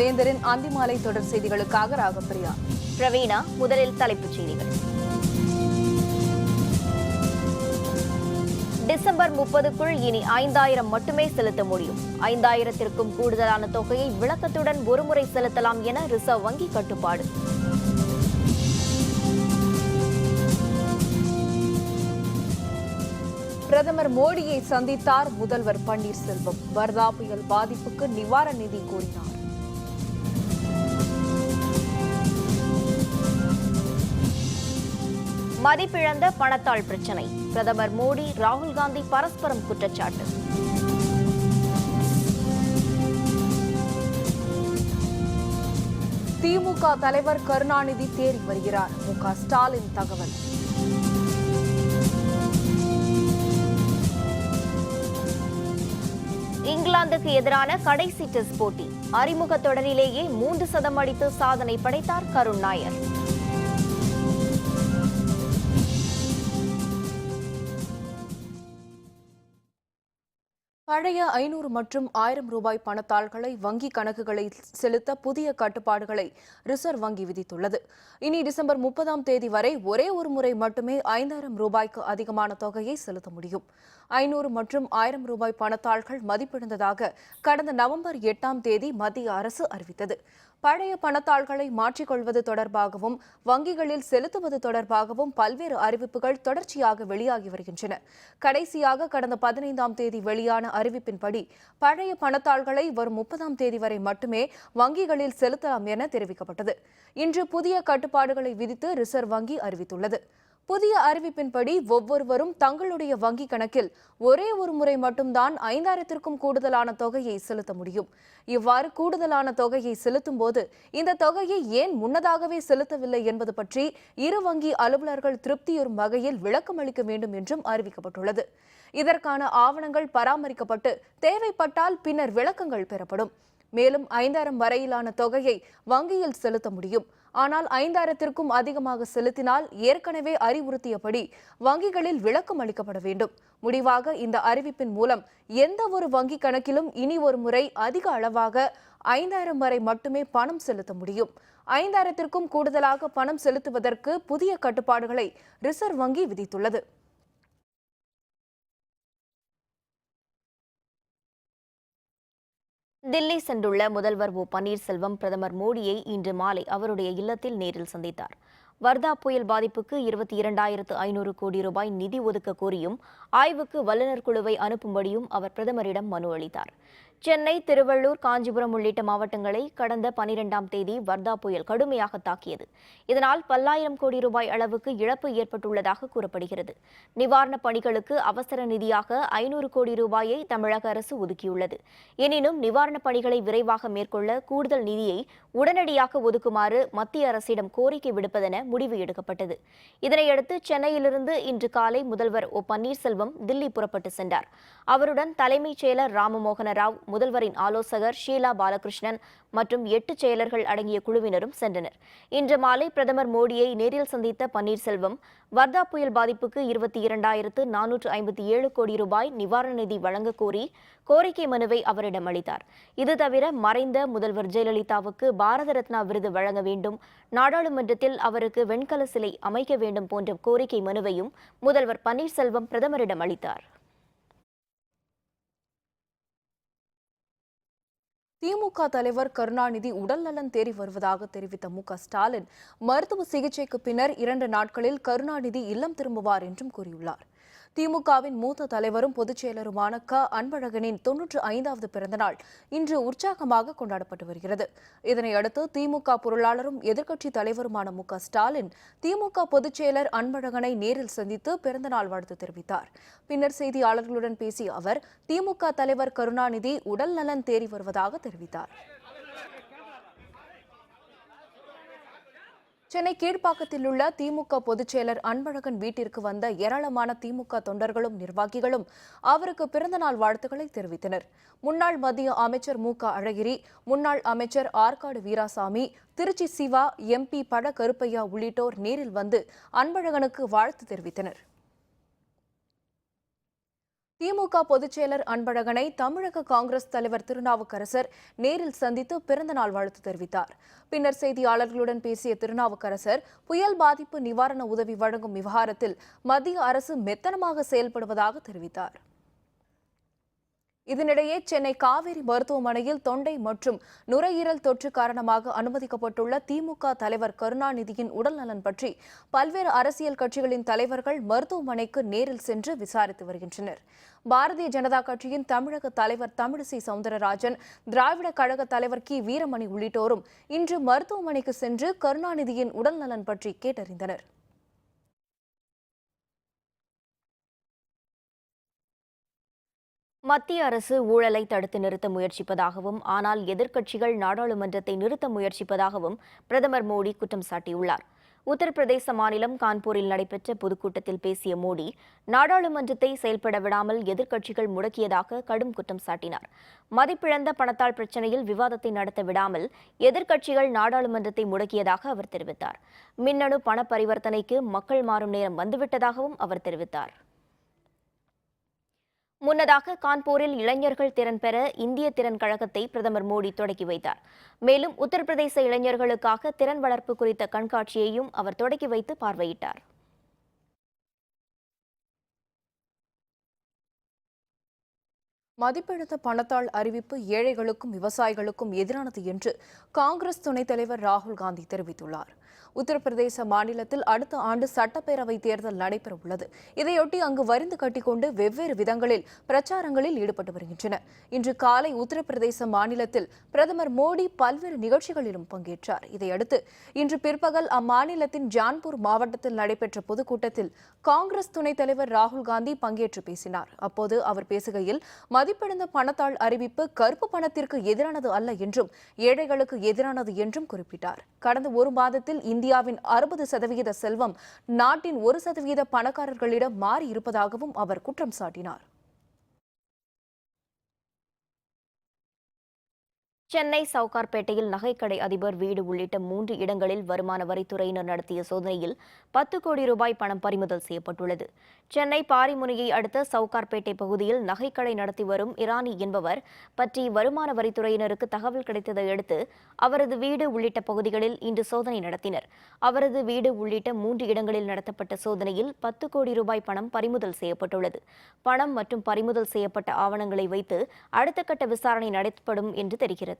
வேந்தரின் அந்திமாலை தொடர் செய்திகளுக்காக ராகப்பிரியா. பிரவீணா, முதலில் தலைப்புச் செய்திகள். டிசம்பர் 30க்குள் இனி 5000 மட்டுமே செலுத்த முடியும். 5000த்திற்கும் கூடுதலான தொகையை விளக்கத்துடன் ஒருமுறை செலுத்தலாம் என ரிசர்வ் வங்கி கட்டுப்பாடு. பிரதமர் மோடியை சந்தித்தார் முதல்வர் பன்னீர்செல்வம். வர்தா புயல் பாதிப்புக்கு நிவாரண நிதி கோரினார். மதிப்பிழந்த பணத்தாள் பிரச்சினை. பிரதமர் மோடி, ராகுல் காந்தி பரஸ்பரம் குற்றச்சாட்டு. திமுக தலைவர் கருணாநிதி தேறி வருகிறார். மு.க. ஸ்டாலின் தகவல். இங்கிலாந்துக்கு எதிரான கடைசி டெஸ்ட் போட்டி. அறிமுக தொடரிலேயே 3 சதம் அடித்து சாதனை படைத்தார் கருண் நாயர். பழைய 500 மற்றும் 1000 ரூபாய் பணத்தாள்களை வங்கி கணக்குகளில் செலுத்த புதிய கட்டுப்பாடுகளை ரிசர்வ் வங்கி விதித்துள்ளது. இனி டிசம்பர் 30ஆம் தேதி வரை ஒரே ஒரு முறை மட்டுமே 5000 ரூபாய்க்கு அதிகமான தொகையை செலுத்த முடியும். 500 மற்றும் 1000 ரூபாய் பணத்தாள்கள் மதிப்பிழந்ததாக கடந்த நவம்பர் 8ஆம் தேதி மத்திய அரசு அறிவித்தது. பழைய பணத்தாள்களை மாற்றிக்கொள்வது தொடர்பாகவும் வங்கிகளில் செலுத்துவது தொடர்பாகவும் பல்வேறு அறிவிப்புகள் தொடர்ச்சியாக வெளியாகி வருகின்றன. கடைசியாக கடந்த 15ஆம் தேதி வெளியான அறிவிப்பின்படி பழைய பணத்தாள்களை வரும் 30ஆம் தேதி வரை மட்டுமே வங்கிகளில் செலுத்தலாம் என தெரிவிக்கப்பட்டது. இன்று புதிய கட்டுப்பாடுகளை விதித்து ரிசர்வ் வங்கி அறிவித்துள்ளது. புதிய அறிவிப்பின்படி ஒவ்வொருவரும் தங்களுடைய வங்கி கணக்கில் ஒரே ஒரு முறை மட்டும்தான் 5000த்திற்கும் கூடுதலான தொகையை செலுத்த முடியும். இவ்வாறு கூடுதலான தொகையை செலுத்தும் போது இந்த தொகையை ஏன் முன்னதாகவே செலுத்தவில்லை என்பது பற்றி இரு வங்கி அலுவலர்கள் திருப்தியுறும் வகையில் விளக்கம் அளிக்க வேண்டும் என்றும் அறிவிக்கப்பட்டுள்ளது. இதற்கான ஆவணங்கள் பராமரிக்கப்பட்டு தேவைப்பட்டால் பின்னர் விளக்கங்கள் பெறப்படும். மேலும் 5000 வரையிலான தொகையை வங்கியில் செலுத்த முடியும். ஆனால் 5000த்திற்கும் அதிகமாக செலுத்தினால் ஏற்கனவே அறிவுறுத்தியபடி வங்கிகளில் விளக்கம் அளிக்கப்பட வேண்டும். முடிவாக இந்த அறிவிப்பின் மூலம் எந்த ஒரு வங்கி கணக்கிலும் இனி ஒரு முறை அதிக அளவாக 5000 வரை மட்டுமே பணம் செலுத்த முடியும். 5000த்திற்கும் கூடுதலாக பணம் செலுத்துவதற்கு புதிய கட்டுப்பாடுகளை ரிசர்வ் வங்கி விதித்துள்ளது. தில்லி சென்றுள்ள முதல்வர் ஓ பன்னீர்செல்வம் பிரதமர் மோடியை இன்று மாலை அவருடைய இல்லத்தில் நேரில் சந்தித்தார். வர்தா புயல் பாதிப்புக்கு 22,500 கோடி ரூபாய் நிதி ஒதுக்க கோரியும் ஆய்வுக்கு வல்லுநர் குழுவை அனுப்பும்படியும் அவர் பிரதமரிடம் மனு அளித்தார். சென்னை, திருவள்ளூர், காஞ்சிபுரம் உள்ளிட்ட மாவட்டங்களை கடந்த 12ஆம் தேதி வர்தா புயல் கடுமையாக தாக்கியது. இதனால் பல்லாயிரம் கோடி ரூபாய் அளவுக்கு இழப்பு ஏற்பட்டுள்ளதாக கூறப்படுகிறது. நிவாரணப் பணிகளுக்கு அவசர நிதியாக 500 கோடி ரூபாயை தமிழக அரசு ஒதுக்கியுள்ளது. எனினும் நிவாரணப் பணிகளை விரைவாக மேற்கொள்ள கூடுதல் நிதியை உடனடியாக ஒதுக்குமாறு மத்திய அரசிடம் கோரிக்கை விடுப்பதென முடிவு எடுக்கப்பட்டது. இதனையடுத்து சென்னையிலிருந்து இன்று காலை முதல்வர் ஓ பன்னீர்செல்வம் தில்லி புறப்பட்டு சென்றார். அவருடன் தலைமைச் செயலர் ராமமோகன ராவ், முதல்வரின் ஆலோசகர் ஷீலா பாலகிருஷ்ணன் மற்றும் 8 செயலர்கள் அடங்கிய குழுவினரும் சென்றனர். இன்று மாலை பிரதமர் மோடியை நேரில் சந்தித்த பன்னீர்செல்வம் வர்தா புயல் பாதிப்புக்கு 22,457 கோடி ரூபாய் நிவாரண நிதி வழங்க கோரி கோரிக்கை மனுவை அவரிடம் அளித்தார். இது தவிர மறைந்த முதல்வர் ஜெயலலிதாவுக்கு பாரத ரத்னா விருது வழங்க வேண்டும், நாடாளுமன்றத்தில் அவருக்கு வெண்கல சிலை அமைக்க வேண்டும் போன்ற கோரிக்கை மனுவையும் முதல்வர் பன்னீர்செல்வம் பிரதமரிடம் அளித்தார். திமுக தலைவர் கருணாநிதி உடல்நலன் தேறி வருவதாக தெரிவித்த மு.க. ஸ்டாலின் மருத்துவ சிகிச்சைக்கு பின்னர் 2 நாட்களில் கருணாநிதி இல்லம் திரும்புவார் என்றும் கூறியுள்ளார். திமுகவின் மூத்த தலைவரும் பொதுச் செயலருமான க. அன்பழகனின் 95வது பிறந்தநாள் இன்று உற்சாகமாக கொண்டாடப்பட்டு வருகிறது. இதனையடுத்து திமுக பொருளாளரும் எதிர்க்கட்சித் தலைவருமான மு.க. ஸ்டாலின் திமுக பொதுச் செயலர் அன்பழகனை நேரில் சந்தித்து பிறந்தநாள் வாழ்த்து தெரிவித்தார். பின்னர் செய்தியாளர்களுடன் பேசிய அவர் திமுக தலைவர் கருணாநிதி உடல் நலன் தேறி வருவதாக தெரிவித்தார். சென்னை கீழ்ப்பாக்கத்தில் உள்ள திமுக பொதுச் செயலர் அன்பழகன் வீட்டிற்கு வந்த ஏராளமான திமுக தொண்டர்களும் நிர்வாகிகளும் அவருக்கு பிறந்தநாள் வாழ்த்துக்களை தெரிவித்தனர். முன்னாள் மத்திய அமைச்சர் மு.க. அழகிரி, முன்னாள் அமைச்சர் ஆற்காடு வீராசாமி, திருச்சி சிவா, MP பழ கருப்பையா உள்ளிட்டோர் நேரில் வந்து அன்பழகனுக்கு வாழ்த்து தெரிவித்தனர். திமுக பொதுச் செயலர் அன்பழகனை தமிழக காங்கிரஸ் தலைவர் திருநாவுக்கரசர் நேரில் சந்தித்து பிறந்தநாள் வாழ்த்து தெரிவித்தார். பின்னர் செய்தியாளர்களுடன் பேசிய திருநாவுக்கரசர் புயல் பாதிப்பு நிவாரண உதவி வழங்கும் விவகாரத்தில் மத்திய அரசு மெத்தனமாக செயல்படுவதாக தெரிவித்தார். இதனிடையே சென்னை காவேரி மருத்துவமனையில் தொண்டை மற்றும் நுரையீரல் தொற்று காரணமாக அனுமதிக்கப்பட்டுள்ள திமுக தலைவர் கருணாநிதியின் உடல்நலன் பற்றி பல்வேறு அரசியல் கட்சிகளின் தலைவர்கள் மருத்துவமனைக்கு நேரில் சென்று விசாரித்து வருகின்றனர். பாரதிய ஜனதா கட்சியின் தமிழக தலைவர் தமிழிசை சவுந்தரராஜன், திராவிட கழக தலைவர் கி வீரமணி உள்ளிட்டோரும் இன்று மருத்துவமனைக்கு சென்று கருணாநிதியின் உடல்நலன் பற்றி கேட்டறிந்தனர். மத்திய அரசு ஊழலை தடுத்து நிறுத்த முயற்சிப்பதாகவும் ஆனால் எதிர்க்கட்சிகள் நாடாளுமன்றத்தை நிறுத்த முயற்சிப்பதாகவும் பிரதமர் மோடி குற்றம் சாட்டியுள்ளார். உத்தரப்பிரதேச மாநிலம் கான்பூரில் நடைபெற்ற பொதுக்கூட்டத்தில் பேசிய மோடி நாடாளுமன்றத்தை செயல்பட விடாமல் எதிர்க்கட்சிகள் முடக்கியதாக கடும் குற்றம் சாட்டினார். மதிப்பிழந்த பணத்தால் பிரச்சினையில் விவாதத்தை நடத்த விடாமல் எதிர்க்கட்சிகள் நாடாளுமன்றத்தை முடக்கியதாக அவர் தெரிவித்தார். மின்னணு பண பரிவர்த்தனைக்கு மக்கள் மாறும் நேரம் வந்துவிட்டதாகவும் அவர் தெரிவித்தார். முன்னதாக கான்பூரில் இளைஞர்கள் திறன் பெற இந்திய திறன் கழகத்தை பிரதமர் மோடி தொடக்கி வைத்தார். மேலும் உத்தரப்பிரதேச இளைஞர்களுக்காக திறன் வளர்ப்பு குறித்த கண்காட்சியையும் அவர் தொடக்கி வைத்து பார்வையிட்டார். மதிப்பிழந்த பணத்தாள் அறிவிப்பு ஏழைகளுக்கும் விவசாயிகளுக்கும் எதிரானது என்று காங்கிரஸ் துணைத் தலைவர் ராகுல் காந்தி தெரிவித்துள்ளார். உத்தரப்பிரதேச மாநிலத்தில் அடுத்த ஆண்டு சட்டப்பேரவை தேர்தல் நடைபெறவுள்ளது. இதையொட்டி அங்கு வரிந்து கட்டிக்கொண்டு வெவ்வேறு விதங்களில் பிரச்சாரங்களில் ஈடுபட்டு வருகின்றனர். இன்று காலை உத்தரப்பிரதேச மாநிலத்தில் பிரதமர் மோடி பல்வேறு நிகழ்ச்சிகளிலும் பங்கேற்றார். இதையடுத்து இன்று பிற்பகல் அம்மாநிலத்தின் ஜான்பூர் மாவட்டத்தில் நடைபெற்ற பொதுக்கூட்டத்தில் காங்கிரஸ் துணைத் தலைவர் ராகுல் காந்தி பங்கேற்று பேசினார். அப்போது அவர் பேசுகையில் மதிப்பிழந்த பணத்தாள் அறிவிப்பு கருப்பு பணத்திற்கு எதிரானது அல்ல என்றும் ஏழைகளுக்கு எதிரானது என்றும் குறிப்பிட்டார். கடந்த ஒரு மாதத்தில் இந்தியாவின் 60% செல்வம் நாட்டின் 1% பணக்காரர்களிடம் மாறி இருப்பதாகவும் அவர் குற்றம் சாட்டினார். சென்னை சவுகார்பேட்டையில் நகைக்கடை அதிபர் வீடு உள்ளிட்ட 3 இடங்களில் வருமான வரித்துறையினர் நடத்திய சோதனையில் 10 கோடி ரூபாய் பணம் பறிமுதல் செய்யப்பட்டுள்ளது. சென்னை பாரிமுனையை அடுத்த சவுகார்பேட்டை பகுதியில் நகைக்கடை நடத்தி வரும் இரானி என்பவர் பற்றி வருமான வரித்துறையினருக்கு தகவல் கிடைத்ததை அடுத்து அவரது வீடு உள்ளிட்ட பகுதிகளில் இன்று சோதனை நடத்தினர். அவரது வீடு உள்ளிட்ட 3 இடங்களில் நடத்தப்பட்ட சோதனையில் 10 கோடி ரூபாய் பணம் பறிமுதல் செய்யப்பட்டுள்ளது. பணம் மற்றும் பறிமுதல் செய்யப்பட்ட ஆவணங்களை வைத்து அடுத்த கட்ட விசாரணை நடத்தப்படும் என்று தெரிகிறது.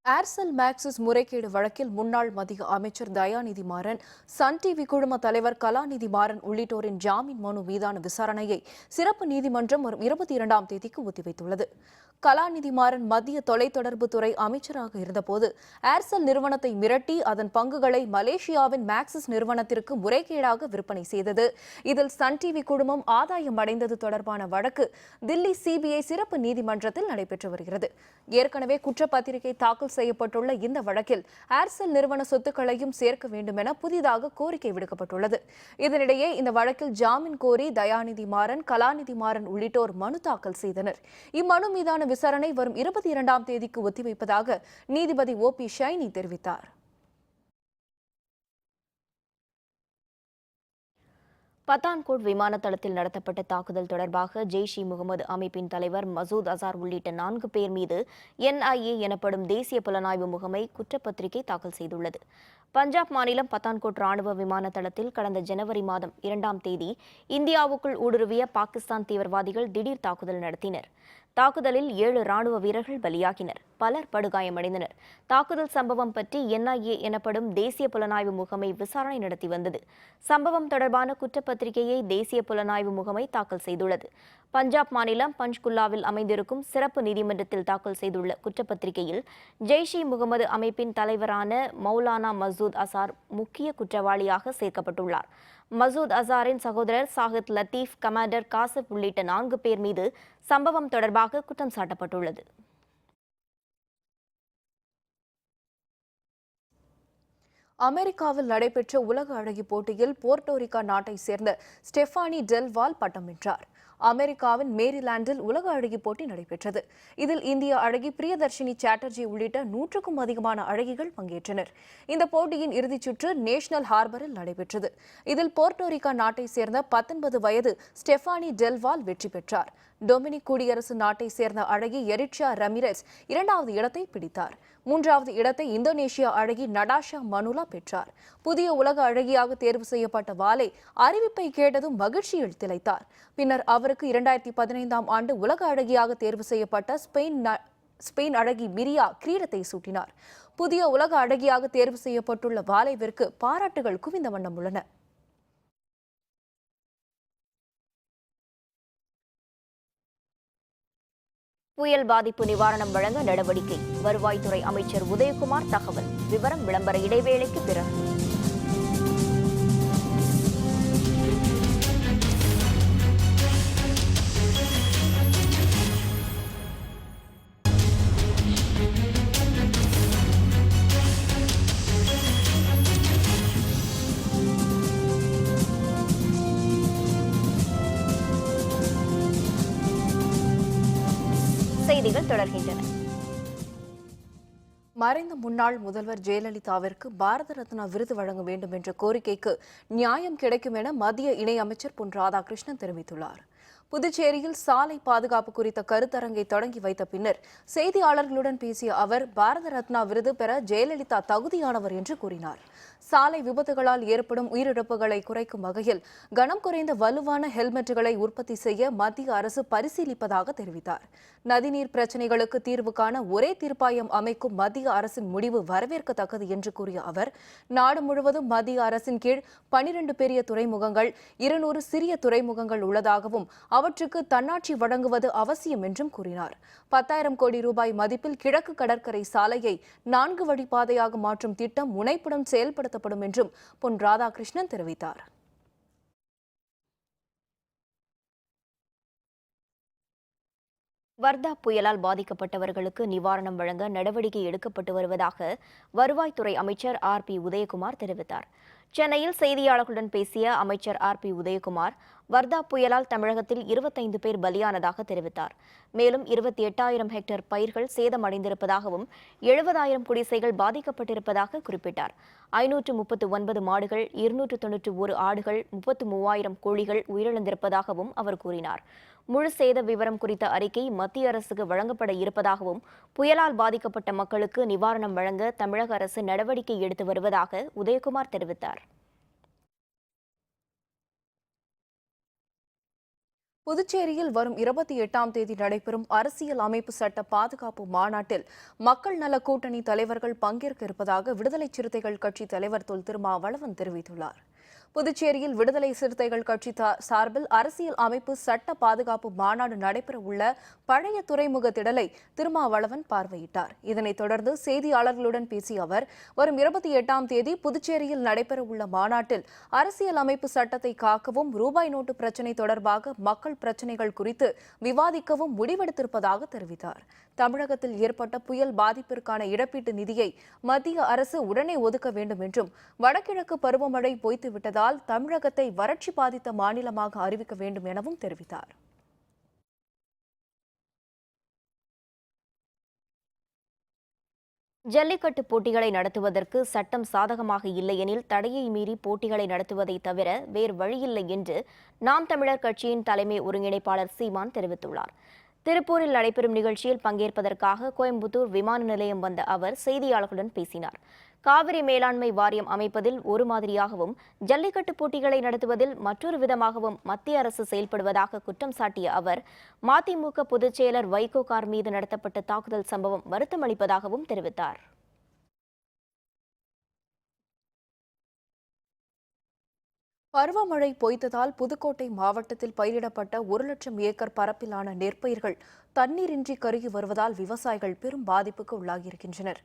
ஏர்செல் மேக்சிஸ் முறைகேடு வழக்கில் முன்னாள் மத்திய அமைச்சர் தயாநிதி மாறன், சன் டிவி குழும தலைவர் கலாநிதி மாறன் உள்ளிட்டோரின் ஜாமீன் மனு மீதான விசாரணையை சிறப்பு நீதிமன்றம் வரும் 22ஆம் தேதிக்கு ஒத்திவைத்துள்ளது. கலாநிதி மாறன் மத்திய தொலைத்தொடர்புத்துறை அமைச்சராக இருந்தபோது ஏர்செல் நிறுவனத்தை மிரட்டி அதன் பங்குகளை மலேசியாவின் மேக்சிஸ் நிறுவனத்திற்கு முறைகேடாக விற்பனை செய்தது. இதில் சன் டிவி குழுமம் ஆதாயம் அடைந்தது தொடர்பான வழக்கு தில்லி சிபிஐ சிறப்பு நீதிமன்றத்தில் நடைபெற்று வருகிறது. ஏற்கனவே குற்றப்பத்திரிகை தாக்கல் செய்யப்பட்டுள்ள இந்த வழக்கில் ஏர்செல் நிறுவன சொத்துக்களையும் சேர்க்க வேண்டும் என புதிதாக கோரிக்கை விடுக்கப்பட்டுள்ளது. இதனிடையே இந்த வழக்கில் ஜாமீன் கோரி தயாநிதி மாறன், கலாநிதி மாறன் உள்ளிட்டோர் மனு தாக்கல் செய்தனர். இம்மனு மீதான விசாரணை வரும் 22ஆம் தேதிக்கு ஒத்திவைப்பதாக நீதிபதி OP ஷைனி தெரிவித்தார். பத்தான்கோட் விமான தளத்தில் நடத்தப்பட்ட தாக்குதல் தொடர்பாக ஜெய்ஷ்-இ முகமது அமைப்பின் தலைவர் மசூத் அசார் உள்ளிட்ட 4 பேர் மீது NIA எனப்படும் தேசிய புலனாய்வு முகமை குற்றப்பத்திரிகை தாக்கல் செய்துள்ளது. பஞ்சாப் மாநிலம் பத்தான்கோட் ராணுவ விமான தளத்தில் கடந்த ஜனவரி மாதம் 2ஆம் தேதி இந்தியாவுக்குள் ஊடுருவிய பாகிஸ்தான் தீவிரவாதிகள் திடீர் தாக்குதல் நடத்தினர். தாக்குதலில் 7 ராணுவ வீரர்கள் பலியாகினர். பலர் படுகாயமடைந்தனர். தாக்குதல் சம்பவம் பற்றி NIA எனப்படும் தேசிய புலனாய்வு முகமை விசாரணை நடத்தி வந்தது. சம்பவம் தொடர்பான குற்றப்பத்திரிகையை தேசிய புலனாய்வு முகமை தாக்கல் செய்துள்ளது. பஞ்சாப் மாநிலம் பஞ்ச்குல்லாவில் அமைந்திருக்கும் சிறப்பு நீதிமன்றத்தில் தாக்கல் செய்துள்ள குற்றப்பத்திரிகையில் ஜெய்ஷ்-இ முகமது அமைப்பின் தலைவரான மௌலானா மசூத் அசார் முக்கிய குற்றவாளியாக சேர்க்கப்பட்டுள்ளார். மசூத் அசாரின் சகோதரர் சாஹித் லத்தீப், கமாண்டர் காசிப் உள்ளிட்ட 4 பேர் மீது சம்பவம் தொடர்பாக குற்றம் சாட்டப்பட்டுள்ளது. அமெரிக்காவில் நடைபெற்ற உலக அழகி போட்டியில் போர்ட்டோரிக்கா நாட்டை சேர்ந்த ஸ்டெஃபானி டெல் வால் பட்டம் வென்றார். அமெரிக்காவின் மேரிலாந்தில் உலக அழகி போட்டி நடைபெற்றது. இதில் இந்திய அழகி பிரியதர்ஷினி சாட்டர்ஜி உள்ளிட்ட 100க்கும் அதிகமான அழகிகள் பங்கேற்றனர். இந்த போட்டியின் இறுதிச் சுற்று நேஷனல் ஹார்பரில் நடைபெற்றது. இதில் போர்ட்டோரிக்கா நாட்டை சேர்ந்த 19 வயது ஸ்டெஃபானி டெல்வால் வெற்றி பெற்றார். டொமினிக் குடியரசு நாட்டை சேர்ந்த அழகி எரிட்ரியா ரமிரெஸ் 2வது இடத்தை பிடித்தார். 3வது இடத்தை இந்தோனேஷியா அழகி நடாஷா மனுலா பெற்றார். புதிய உலக அழகியாக தேர்வு செய்யப்பட்ட வாலே அறிவிப்பை கேட்டதும் மகிழ்ச்சியில் திளைத்தார். பின்னர் அவருக்கு 2015ஆம் ஆண்டு உலக அழகியாக தேர்வு செய்யப்பட்ட ஸ்பெயின் அழகி மிரியா கிரீடத்தை சூட்டினார். புதிய உலக அழகியாக தேர்வு செய்யப்பட்டுள்ள வாலேவிற்கு பாராட்டுகள் குவிந்த வண்ணம் உள்ளன. புயல் பாதிப்பு நிவாரணம் வழங்க நடவடிக்கை. வருவாய்த்துறை அமைச்சர் உதயகுமார் தகவல். விவரம் விளம்பர இடைவேளைக்கு பிறகு. செய்திகள் தொடர்கின்றன. மறைந்த முன்னாள் முதல்வர் ஜெயலலிதாவிற்கு பாரத ரத்னா விருது வழங்க வேண்டும் என்ற கோரிக்கைக்கு நியாயம் கிடைக்கும் என மத்திய இணையமைச்சர் பொன் ராதாகிருஷ்ணன் தெரிவித்துள்ளார். புதுச்சேரியில் சாலை பாதுகாப்பு குறித்த கருத்தரங்கை தொடங்கி வைத்த பின்னர் செய்தியாளர்களுடன் பேசிய அவர் பாரத ரத்னா விருது பெற ஜெயலலிதா தகுதியானவர் என்று கூறினார். சாலை விபத்துகளால் ஏற்படும் உயிரிழப்புகளை குறைக்கும் வகையில் கனம் குறைந்த வலுவான ஹெல்மெட்டுகளை உற்பத்தி செய்ய மத்திய அரசு பரிசீலிப்பதாக தெரிவித்தார். நதிநீர் பிரச்சினைகளுக்கு தீர்வு காண ஒரே தீர்ப்பாயம் அமைக்கும் மத்திய அரசின் முடிவு வரவேற்கத்தக்கது என்று கூறிய அவர், நாடு முழுவதும் மத்திய அரசின் கீழ் 12 பெரிய துறைமுகங்கள், 200 சிறிய துறைமுகங்கள் உள்ளதாகவும் அவற்றுக்கு தன்னாட்சி வழங்குவது அவசியம் என்றும் கூறினார். 10,000 கோடி ரூபாய் மதிப்பில் கிழக்கு கடற்கரை சாலையை 4 வழிப்பாதையாக மாற்றும் திட்டம் முனைப்புடன் செயல்படுத்தப்படும் என்றும் பொன் ராதாகிருஷ்ணன் தெரிவித்தார். வர்தா புயலால் பாதிக்கப்பட்டவர்களுக்கு நிவாரணம் வழங்க நடவடிக்கை எடுக்கப்பட்டு வருவதாக வருவாய்த்துறை அமைச்சர் ஆர்.பி. உதயகுமார் தெரிவித்தார். சென்னையில் செய்தியாளர்களுடன் பேசிய அமைச்சர் ஆர்.பி. உதயகுமார், வர்தா புயலால் தமிழகத்தில் 25 பேர் பலியானதாக தெரிவித்தார். மேலும் 28,000 ஹெக்டேர் பயிர்கள் சேதமடைந்திருப்பதாகவும் 70,000 குடிசைகள் பாதிக்கப்பட்டிருப்பதாக குறிப்பிட்டார். 539 மாடுகள், 291 ஆடுகள், 33,000 கோழிகள் உயிரிழந்திருப்பதாகவும் அவர் கூறினார். முழு சேத விவரம் குறித்த அறிக்கை மத்திய அரசுக்கு வழங்கப்பட இருப்பதாகவும், புயலால் பாதிக்கப்பட்ட மக்களுக்கு நிவாரணம் வழங்க தமிழக அரசு நடவடிக்கை எடுத்து வருவதாக உதயகுமார் தெரிவித்தார். புதுச்சேரியில் வரும் 28ஆம் தேதி நடைபெறும் அரசியல் அமைப்பு சட்ட பாதுகாப்பு மாநாட்டில் மக்கள் நல கூட்டணி தலைவர்கள் பங்கேற்க இருப்பதாக விடுதலை சிறுத்தைகள் கட்சி தலைவர் தொல் திருமாவளவன் தெரிவித்துள்ளார். புதுச்சேரியில் விடுதலை சிறுத்தைகள் கட்சி சார்பில் அரசியல் அமைப்பு சட்ட பாதுகாப்பு மாநாடு நடைபெற உள்ள பழைய துறைமுக திடலை திருமாவளவன் பார்வையிட்டார். இதனைத் தொடர்ந்து செய்தியாளர்களுடன் பேசிய அவர், வரும் 28ஆம் தேதி புதுச்சேரியில் நடைபெற உள்ள மாநாட்டில் அரசியல் அமைப்பு சட்டத்தை காக்கவும், ரூபாய் நோட்டு பிரச்சினை தொடர்பாக மக்கள் பிரச்சினைகள் குறித்து விவாதிக்கவும் முடிவெடுத்திருப்பதாக தெரிவித்தார். தமிழகத்தில் ஏற்பட்ட புயல் பாதிப்பிற்கான இழப்பீட்டு நிதியை மத்திய அரசு உடனே ஒதுக்க வேண்டும் என்றும், வடகிழக்கு பருவமழை பொய்த்துவிட்டதால் தமிழகத்தை வறட்சி பாதித்த மாநிலமாக அறிவிக்க வேண்டும் எனவும் தெரிவித்தார். ஜல்லிக்கட்டு போட்டிகளை நடத்துவதற்கு சட்டம் சாதகமாக இல்லையெனில் தடையை மீறி போட்டிகளை நடத்துவதை தவிர வேறு வழியில்லை என்று நாம் தமிழர் கட்சியின் தலைமை ஒருங்கிணைப்பாளர் சீமான் தெரிவித்துள்ளார். திருப்பூரில் நடைபெறும் நிகழ்ச்சியில் பங்கேற்பதற்காக கோயம்புத்தூர் விமான நிலையம் வந்த அவர் செய்தியாளர்களுடன் பேசினார். காவிரி மேலாண்மை வாரியம் அமைப்பதில் ஒரு மாதிரியாகவும், ஜல்லிக்கட்டு போட்டிகளை நடத்துவதில் மற்றொரு விதமாகவும் மத்திய அரசு செயல்படுவதாக குற்றம் சாட்டிய அவர், மதிமுக பொதுச் செயலர் வைகோ கார் மீது நடத்தப்பட்ட தாக்குதல் சம்பவம் வருத்தமளிப்பதாகவும் தெரிவித்தார். பருவமழை பொய்த்ததால் புதுக்கோட்டை மாவட்டத்தில் பயிரிடப்பட்ட 1,00,000 ஏக்கர் பரப்பிலான நெற்பயிர்கள் தண்ணீரின்றி கருகி வருவதால் விவசாயிகள் பெரும் பாதிப்புக்கு உள்ளாகியிருக்கின்றனர்.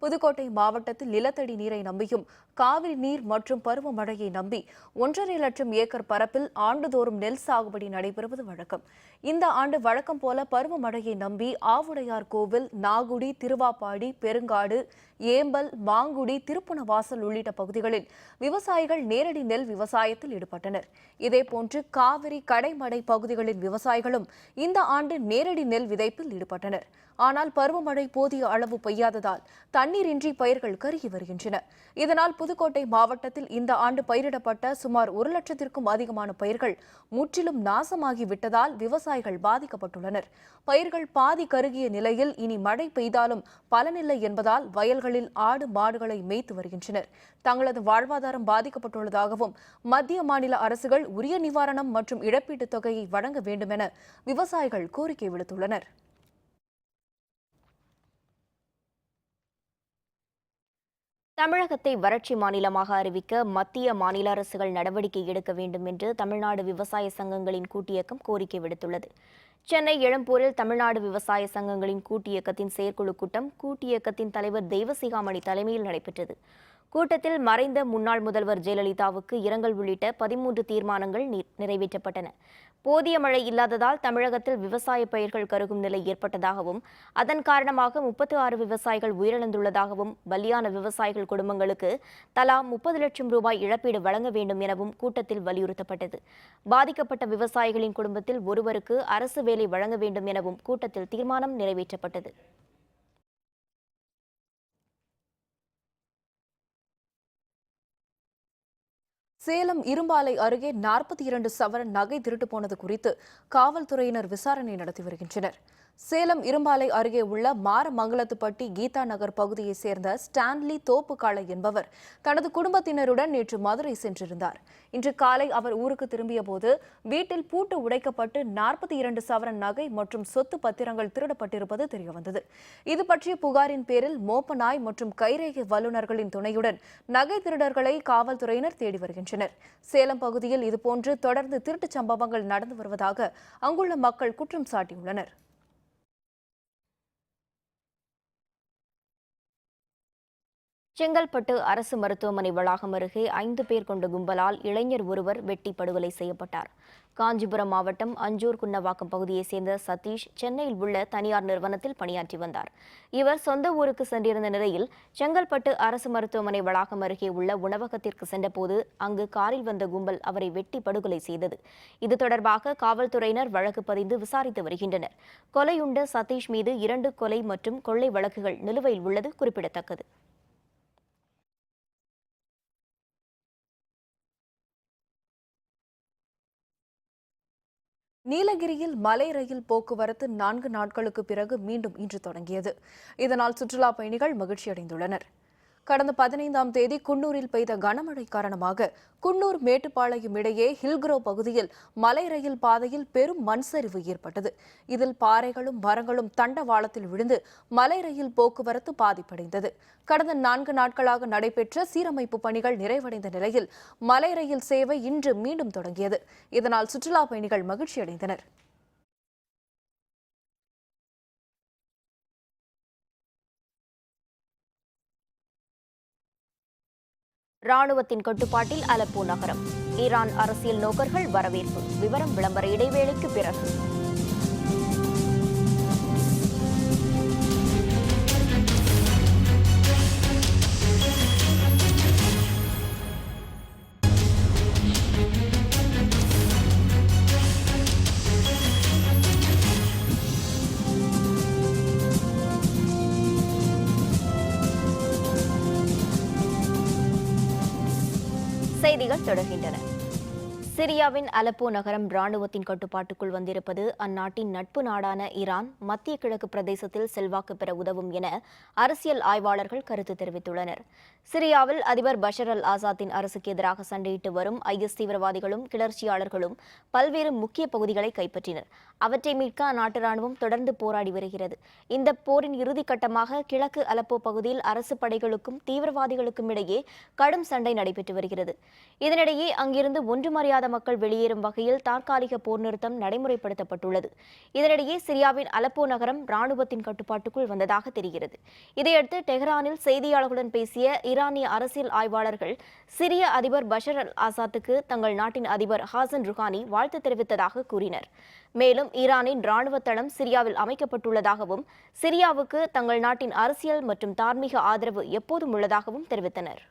புதுக்கோட்டை மாவட்டத்தில் நிலத்தடி நீரை நம்பியும் காவிரி நீர் மற்றும் பருவமழையை நம்பி 1,50,000 ஏக்கர் பரப்பில் ஆண்டுதோறும் நெல் சாகுபடி நடைபெறுவது வழக்கம். இந்த ஆண்டு வழக்கம் போல பருவமழையை நம்பி ஆவுடையார் கோவில், நாகுடி, திருவாப்பாடி, பெருங்காடு, ஏம்பல், மாங்குடி, திருப்புணவாசல் உள்ளிட்ட பகுதிகளில் விவசாயிகள் நேரடி நெல் விவசாயத்தில் ஈடுபட்டனர். இதேபோன்று காவிரி, கடைமடை பகுதிகளின் விவசாயிகளும் இந்த ஆண்டு நேரடி நெல் விதைப்பில் ஈடுபட்டனர். ஆனால் பருவமழை போதிய அளவு பெய்யாததால் தண்ணீரின்றி பயிர்கள் கருகி வருகின்றன. இதனால் புதுக்கோட்டை மாவட்டத்தில் இந்த ஆண்டு பயிரிடப்பட்ட சுமார் 1,00,000க்கும் அதிகமான பயிர்கள் முற்றிலும் நாசமாகி விட்டதால் விவசாயிகள் பாதிக்கப்பட்டுள்ளனர். பயிர்கள் பாதி கருகிய நிலையில் இனி மழை பெய்தாலும் பலனில்லை என்பதால் வயல்களில் ஆடு, மாடுகளை மேய்த்து வருகின்றனர். தங்களது வாழ்வாதாரம் பாதிக்கப்பட்டுள்ளதாகவும் மத்திய, மாநில அரசுகள் உரிய நிவாரணம் மற்றும் இழப்பீட்டுத் தொகையை வழங்க வேண்டும் என விவசாயிகள் கோரிக்கை விடுத்துள்ளனர். தமிழகத்தை வறட்சி மாநிலமாக அறிவிக்க மத்திய, மாநில அரசுகள் நடவடிக்கை எடுக்க வேண்டும் என்று தமிழ்நாடு விவசாய சங்கங்களின் கூட்டியக்கம் கோரிக்கை விடுத்துள்ளது. சென்னை எழும்பூரில் தமிழ்நாடு விவசாய சங்கங்களின் கூட்டியக்கத்தின் செயற்குழு கூட்டம் கூட்டியக்கத்தின் தலைவர் தெய்வசிகாமணி தலைமையில் நடைபெற்றது. கூட்டத்தில் மறைந்த முன்னாள் முதல்வர் ஜெயலலிதாவுக்கு இரங்கல் உள்ளிட்ட 13 தீர்மானங்கள் நிறைவேற்றப்பட்டன. போதிய மழை இல்லாததால் தமிழகத்தில் விவசாய பயிர்கள் கருகும் நிலை ஏற்பட்டதாகவும், அதன் காரணமாக 36 விவசாயிகள் உயிரிழந்துள்ளதாகவும், பலியான விவசாயிகள் குடும்பங்களுக்கு தலா 30 லட்சம் ரூபாய் இழப்பீடு வழங்க வேண்டும் எனவும் கூட்டத்தில் வலியுறுத்தப்பட்டது. பாதிக்கப்பட்ட விவசாயிகளின் குடும்பத்தில் ஒருவருக்கு அரசு வேலை வழங்க வேண்டும் எனவும் கூட்டத்தில் தீர்மானம் நிறைவேற்றப்பட்டது. சேலம் இரும்பாலை அருகே 42 சவரன் நகை திருட்டு போனது குறித்து காவல்துறையினர் விசாரணை நடத்தி வருகின்றனர். சேலம் இரும்பாலை அருகே உள்ள மாரமங்கலத்துப்பட்டி கீதா நகர் பகுதியைச் சேர்ந்த ஸ்டான்லி தோப்புக்காளை என்பவர் தனது குடும்பத்தினருடன் நேற்று மதுரை சென்றிருந்தார். இன்று காலை அவர் ஊருக்கு திரும்பியபோது வீட்டில் பூட்டு உடைக்கப்பட்டு 42 சவரன் நகை மற்றும் சொத்து பத்திரங்கள் திருடப்பட்டிருப்பது தெரியவந்தது. இது பற்றிய புகாரின் பேரில் மோப்பநாய் மற்றும் கைரேகை வல்லுநர்களின் துணையுடன் நகை திருடர்களை காவல்துறையினர் தேடி வருகின்றனர். சேலம் பகுதியில் இதுபோன்று தொடர்ந்து திருட்டுச் சம்பவங்கள் நடந்து வருவதாக அங்குள்ள மக்கள் குற்றம் சாட்டியுள்ளனர். செங்கல்பட்டு அரசு மருத்துவமனை வளாகம் அருகே 5 பேர் கொண்ட கும்பலால் இளைஞர் ஒருவர் வெட்டி படுகொலை செய்யப்பட்டார். காஞ்சிபுரம் மாவட்டம் அஞ்சூர் குன்னவாக்கம் பகுதியைச் சேர்ந்த சதீஷ் சென்னையில் உள்ள தனியார் நிறுவனத்தில் பணியாற்றி வந்தார். இவர் சொந்த ஊருக்கு சென்றிருந்த நிலையில் செங்கல்பட்டு அரசு மருத்துவமனை வளாகம் அருகே உள்ள உணவகத்திற்கு சென்றபோது அங்கு காரில் வந்த கும்பல் அவரை வெட்டி படுகொலை செய்தது. இது தொடர்பாக காவல்துறையினர் வழக்கு பதிந்து விசாரித்து வருகின்றனர். கொலையுண்ட சதீஷ் மீது 2 கொலை மற்றும் கொள்ளை வழக்குகள் நிலுவையில் உள்ளது குறிப்பிடத்தக்கது. நீலகிரியில் மலை ரயில் போக்குவரத்து 4 நாட்களுக்கு பிறகு மீண்டும் இன்று தொடங்கியது. இதனால் சுற்றுலா பயணிகள் மகிழ்ச்சியடைந்துள்ளனர். கடந்த 15ஆம் தேதி குன்னூரில் பெய்த கனமழை காரணமாக குன்னூர் மேட்டுப்பாளையம் இடையே ஹில்க்ரோ பகுதியில் மலை ரயில் பாதையில் பெரும் மண் சரிவு ஏற்பட்டது. இதில் பாறைகளும் மரங்களும் தண்டவாளத்தில் விழுந்து மலை ரயில் போக்குவரத்து பாதிப்படைந்தது. கடந்த 4 நாட்களாக நடைபெற்ற சீரமைப்பு பணிகள் நிறைவடைந்த நிலையில் மலை ரயில் சேவை இன்று மீண்டும் தொடங்கியது. இதனால் சுற்றுலா பயணிகள் மகிழ்ச்சியடைந்தனர். ராணுவத்தின் கட்டுப்பாட்டில் அலப்போ நகரம். ஈரான் அரசியல் நோக்கர்கள் வரவேற்பு. விவரம் விளம்பர இடைவேளைக்கு பிறகு. செய்திகள் தொடர்கின்றன. சிரியாவின் அலப்போ நகரம் ராணுவத்தின் கட்டுப்பாட்டுக்குள் வந்திருப்பது அந்நாட்டின் நட்பு நாடான ஈரான் மத்திய கிழக்கு பிரதேசத்தில் செல்வாக்கு பெற உதவும் என அரசியல் ஆய்வாளர்கள் கருத்து தெரிவித்துள்ளனர். சிரியாவில் அதிபர் பஷர் அல் ஆசாத்தின் அரசுக்கு எதிராக சண்டையிட்டு வரும் IS தீவிரவாதிகளும் கிளர்ச்சியாளர்களும் பல்வேறு முக்கிய பகுதிகளை கைப்பற்றினர். அவற்றை மீட்க அந்நாட்டு ராணுவம் தொடர்ந்து போராடி வருகிறது. இந்த போரின் இறுதிக்கட்டமாக கிழக்கு அலப்போ பகுதியில் அரசு படைகளுக்கும் தீவிரவாதிகளுக்கும் இடையே கடும் சண்டை நடைபெற்று வருகிறது. இதனிடையே அங்கிருந்து ஒன்றுமறியாத இல்லாத மக்கள் வெளியேறும் வகையில் தற்காலிக போர் நிறுத்தம் நடைமுறைப்படுத்தப்பட்டுள்ளது. இதனிடையே சிரியாவின் அலப்போ நகரம் ராணுவத்தின் கட்டுப்பாட்டுக்குள் வந்ததாக தெரிகிறது. இதையடுத்து டெஹ்ரானில் செய்தியாளர்களுடன் பேசிய ஈரானிய அரசியல் ஆய்வாளர்கள் சிரிய அதிபர் பஷர் அல் ஆசாத்துக்கு தங்கள் நாட்டின் அதிபர் ஹாசன் ருஹானி வாழ்த்து தெரிவித்ததாக கூறினர். மேலும் ஈரானின் ராணுவ தளம் சிரியாவில் அமைக்கப்பட்டுள்ளதாகவும் சிரியாவுக்கு தங்கள் நாட்டின் அரசியல் மற்றும் தார்மீக ஆதரவு எப்போதும் உள்ளதாகவும் தெரிவித்தனர்.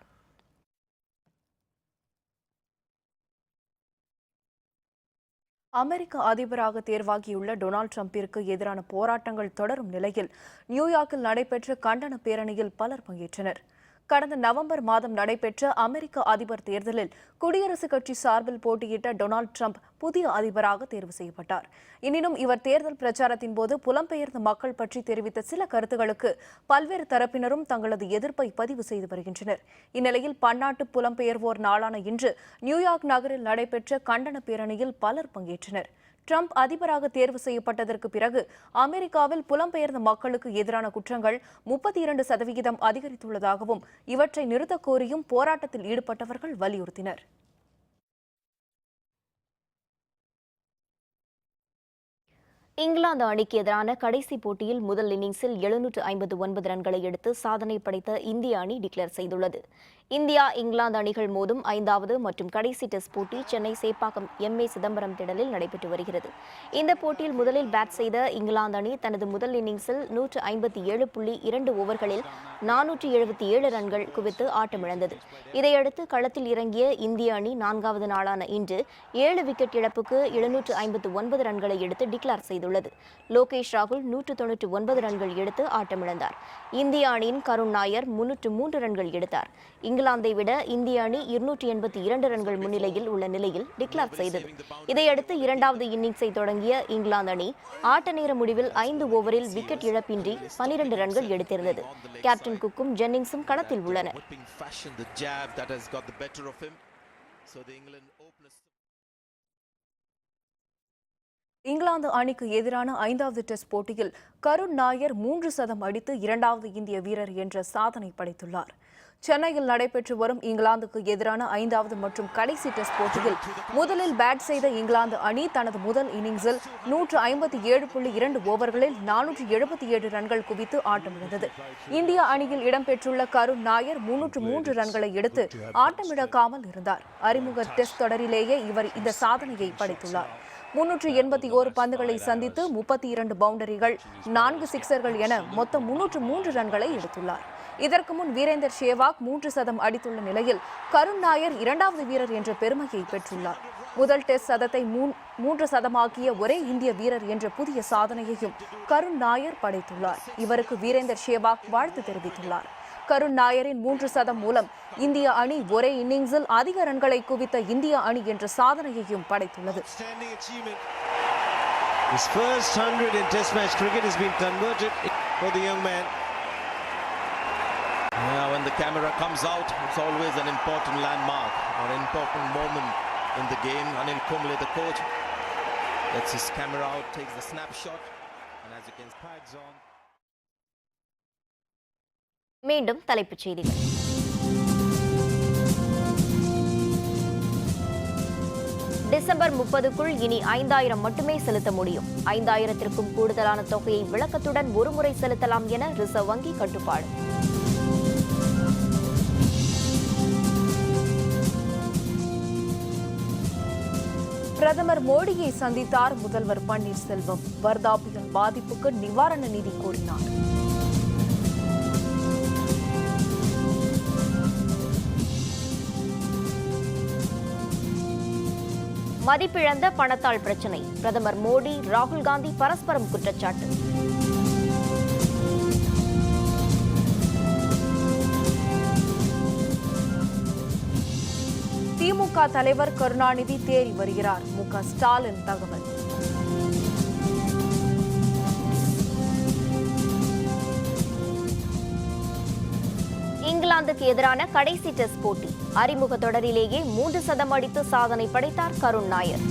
அமெரிக்க அதிபராக தேர்வாகியுள்ள டொனால்டு டிரம்பிற்கு எதிரான போராட்டங்கள் தொடரும் நிலையில் நியூயார்க்கில் நடைபெற்ற கண்டன பேரணியில் பலர் பங்கேற்றனர். கடந்த நவம்பர் மாதம் நடைபெற்ற அமெரிக்க அதிபர் தேர்தலில் குடியரசுக் கட்சி சார்பில் போட்டியிட்ட டொனால்டு டிரம்ப் புதிய அதிபராக தேர்வு செய்யப்பட்டார். எனினும் இவர் தேர்தல் பிரச்சாரத்தின் போது புலம்பெயர்ந்த மக்கள் பற்றி தெரிவித்த சில கருத்துகளுக்கு பல்வேறு தரப்பினரும் தங்களது எதிர்ப்பை பதிவு செய்து வருகின்றனர். இந்நிலையில் பன்னாட்டு புலம்பெயர்வோர் நாளான இன்று நியூயார்க் நகரில் நடைபெற்ற கண்டன பேரணியில் பலர் பங்கேற்றனர். ட்ரம்ப் அதிபராக தேர்வு செய்யப்பட்டதற்கு பிறகு அமெரிக்காவில் புலம்பெயர்ந்த மக்களுக்கு எதிரான குற்றங்கள் 32% அதிகரித்துள்ளதாகவும் இவற்றை நிறுத்தக் கோரியும் போராட்டத்தில் ஈடுபட்டவர்கள் வலியுறுத்தினர். இங்கிலாந்து அணிக்கு எதிரான கடைசி போட்டியில் முதல் இன்னிங்ஸில் 759 ரன்களை எடுத்து சாதனை படைத்த இந்திய அணி டிக்ளேர் செய்துள்ளது. இந்தியா இங்கிலாந்து அணிகள் மோதும் 5வது மற்றும் கடைசி டெஸ்ட் போட்டி சென்னை சேப்பாக்கம் MA சிதம்பரம் திடலில் நடைபெற்று வருகிறது. இந்த போட்டியில் முதலில் பேட் செய்த இங்கிலாந்து அணி தனது முதல் இன்னிங்ஸில் 157.2 ஓவர்களில் 477 ரன்கள் குவித்து ஆட்டமிழந்தது. இதையடுத்து களத்தில் இறங்கிய இந்திய அணி 4வது நாளான இன்று 7 விக்கெட் இழப்புக்கு 759 ரன்களை எடுத்து டிக்ளேர் செய்துள்ளது. லோகேஷ் ராகுல் 199 ரன்கள் எடுத்து ஆட்டமிழந்தார். இந்திய அணியின் கருண் நாயர் 303 ரன்கள் எடுத்தார். இங்கிலாந்தை விட இந்திய அணி 282 ரன்கள் முன்னிலையில் உள்ள நிலையில் டிக்ளேர் செய்தது. இதையடுத்து இரண்டாவது இன்னிங்ஸை தொடங்கிய இங்கிலாந்து அணி ஆட்ட நேர முடிவில் 5 ஓவரில் விக்கெட் இழப்பின்றி 12 ரன்கள் எடுத்திருந்தது. கேப்டன் குக்கும் ஜென்னிங்ஸும் களத்தில் உள்ளனர். இங்கிலாந்து அணிக்கு எதிரான 5வது டெஸ்ட் போட்டியில் கருண் நாயர் 3 சதம் அடித்து 2வது இந்திய வீரர் என்ற சாதனை படைத்துள்ளார். சென்னையில் நடைபெற்று வரும் இங்கிலாந்துக்கு எதிரான 5வது மற்றும் கடைசி டெஸ்ட் போட்டியில் முதலில் பேட் செய்த இங்கிலாந்து அணி தனது முதல் இன்னிங்ஸில் 157.2 ஓவர்களில் 477 ரன்கள் குவித்து ஆட்டமிழந்தது. இந்திய அணியில் இடம்பெற்றுள்ள கருண் நாயர் 303 ரன்களை எடுத்து ஆட்டமிழக்காமல் இருந்தார். அறிமுக டெஸ்ட் தொடரிலேயே இவர் இந்த சாதனையை படைத்துள்ளார். 381 பந்துகளை சந்தித்து 32 பவுண்டரிகள் 4 சிக்சர்கள் என மொத்தம் 303 ரன்களை எடுத்துள்ளார். இதற்கு முன் வீரேந்தர் சேவாக் 3 சதம் அடித்துள்ள நிலையில் கருண் நாயர் 2வது வீரர் என்ற பெருமையை பெற்றுள்ளார். முதல் டெஸ்ட் சதத்தை 3 சதமாக்கிய ஒரே இந்திய வீரர் என்ற புதிய சாதனையையும் கருண் நாயர் படைத்துள்ளார். இவருக்கு வீரேந்தர் சேவாக் வாழ்த்து தெரிவித்துள்ளார். கருண் நாயரின் 3 சதம் மூலம் இந்திய அணி ஒரே இன்னிங்ஸில் அதிக ரன்களை குவித்த இந்திய அணி என்ற சாதனையையும் படைத்துள்ளது. His first 100 in Test match cricket has been converted for the young man. Yeah, when the camera comes out, it's always an important landmark or an important moment in the game. Anil Kumble, the coach, gets his camera out, takes the snapshot, and as you can see, pads on. மீண்டும் தலைப்புச் செய்திகள். December 30க்குள் இனி 5000 மட்டுமே செலுத்த முடியும். 5000த்திற்கும் கூடுதலான தொகையை விளக்கத்துடன் ஒருமுறை செலுத்தலாம் என ரிசர்வ் வங்கி கட்டுப்பாடு. பிரதமர் மோடியை சந்தித்தார் முதல்வர் பன்னீர்செல்வம். வர்தா புயல் பாதிப்புக்கு நிவாரண நிதி கோரினார். மதிப்பிழந்த பணத்தாள் பிரச்சினை. பிரதமர் மோடி ராகுல் காந்தி பரஸ்பரம் குற்றச்சாட்டு. திமுக தலைவர் கருணாநிதி தேறி வருகிறார். மு.க. ஸ்டாலின் தகவல். இங்கிலாந்துக்கு எதிரான கடைசி டெஸ்ட் போட்டி. அறிமுக தொடரிலேயே 3 சதம் அடித்து சாதனை படைத்தார் கருண் நாயர்.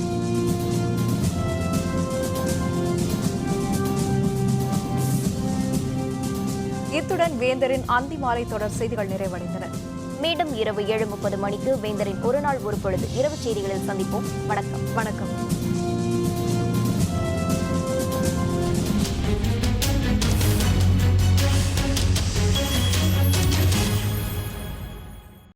இத்துடன் வேந்தரின் அந்திமாலை தொடர் செய்திகள் நிறைவடைந்தன. மீண்டும் இரவு 7:30 மணிக்கு வேந்தரின் ஒரு நாள் ஒரு பொழுது இரவு செய்திகளில் சந்திப்போம். வணக்கம். வணக்கம்.